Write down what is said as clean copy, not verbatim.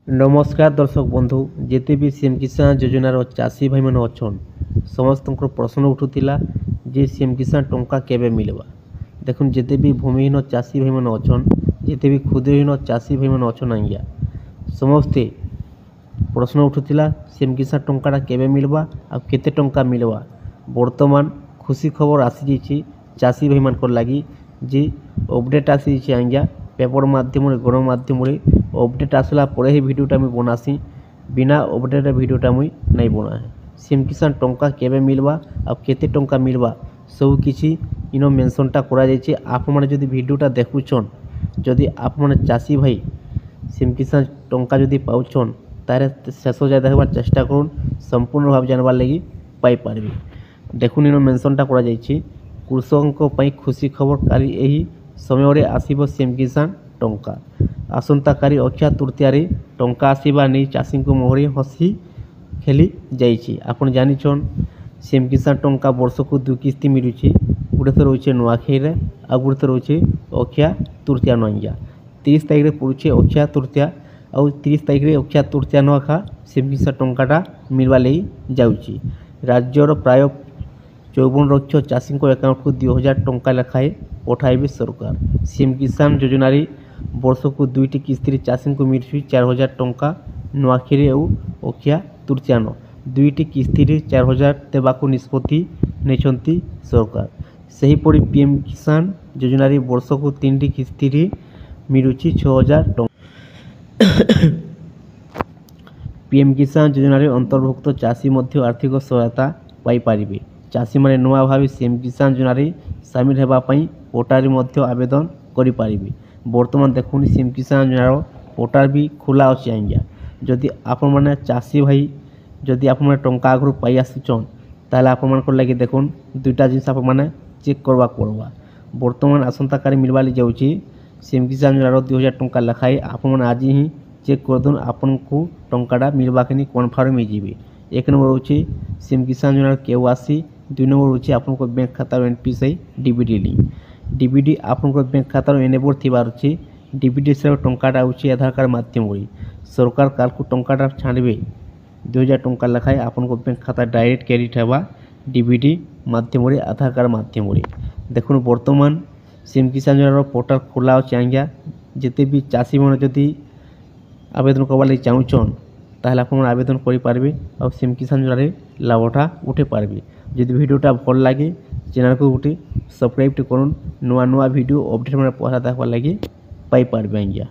नमस्कार दर्शक बंधु जिते भी सीएम किसान योजनार चाषी भाई मैंने अच्छन समस्त प्रश्न उठूला जे सीएम किसान टंका केबे मिलवा। देखुन जिते भी भूमिहीन चाषी भाई मैंने अच्छन जिते भी क्षुद्रहीन चाषी भाई मैंने अच्छन आज्ञा समस्ते प्रश्न उठूला सीएम किसान टंका केबे मिलवा आ केते टंका मिलवा। वर्तमान खुशी खबर आसी जाइए चाषी भाई मान लगी जे अपडेट आसी आज्ञा पेपर माध्यम गणमाध्यम अपडेट आसला पर ही भिडियोटा मुझे बनासी बिना अपडेट भिडियोटा मुझे नहीं बना है। सीएम किसान टंका केबे मिलवा आ केते टंका मिलवा सब किसी इन मेंशनटा करा जाइए। आप मैंने जदि भिडियोटा देखुछन जदि आप मैंने चाषी भाई सीएम किसान टंका जदि पाउछन तारे शेष जाए देखबार चेष्टा करुन संपूर्ण भाव जानबार लगी पाई पारबे। देखुन इन मेंशनटा करा जाइए कृषकों पई खुशी खबर काली यही समय आसीबो सीएम किसान टंका आसंता काली अक्षय तृतीय टंका आसवा नहीं चाषी को मुहरे हसी खेली जाइए। आपन जानिछन सीएम किसान टंका वर्ष को 2 किस्ती मिलुची गोटे तो रोचे नुआखाई आ गोटे तो रोचे अक्षय तृतीय नंजा 30 तारिख में पड़ुचे अक्षय तृतीय आ 30 तारिख में अक्षय तृतीय नुआखा सीएम किसान टंकाटा मिलवा लगी जाउची। राज्यर प्राय 54 लक्ष चाषी अकाउंट को 2000 टंका लेखाएं पठाइबे सरकार। सीएम किसान योजना वर्ष को 2टी किस्ती चाषी को मिलुची 4000 टंका नुआखाई और अक्षय तृतीय 2टी किस्ती 4000 देवाक निष्पत्ति नहीं सरकार। सेहीपरि पीएम किसान योजना वर्ष को 3टी किस्ती मिलुची 6000 टंका। पीएम किसान योजना अंतर्भुक्त चाषी मध्य आर्थिक सहायता पाई पारिबे। चाषी माने नुआ भाव सीएम किसान योजना सामिल होगापी पोर्टाल मध्य आवेदन करि पारिबे। वर्तमान देखुन सीएम किसान योजनार पोर्टाल भी खोला अच्छे आज्ञा जदि आपण मैंने चाषी भाई जदि आप टंका आगु पाई आसुचन ताले आप लगे देखुन 2टा जिन आप चेक करवा पड़वा। वर्तमान आसंता काली मिलवा जाऊँगी सीएम किसान योजनार 2000 टंका लेखाएं आप आज ही चेक कर दून आपन को टंकाटा मिलवा के कनफर्म हो। 1 नंबर होची सीएम किसान योजनार केवासी 2 नंबर होची आपन बैंक खाता एनपीसीआई डीबीडी लिंक डीबीडी आपन बैंक खाता एनेबल थिबार अछि डीबीडी से टंकाटा होची आधार कार्ड माध्यम सरकार काल को टंकाटा छाड़बे 2000 टंका लेखाएं आपन बैंक खाता डायरेक्ट क्रेडिट हेबा डीबीडी माध्यम आधार कार्ड माध्यम देखुन वर्तमान सीएम किसान योजनार पोर्टाल खोला अच्छे आज्ञा जिते भी चाषी मैंने जदि आवेदन करवार लगी चाहून ताहले आप आवेदन करें और सीएम किसान योजनार लाभटा उठे पारबे। जदि भिडियोटा भल लगे चैनल को गोटे सब्सक्राइब करुन नुआ नुआ भिडियो अपडेट मैंने पहला देखवार लगी पाई पारबे आज्ञा।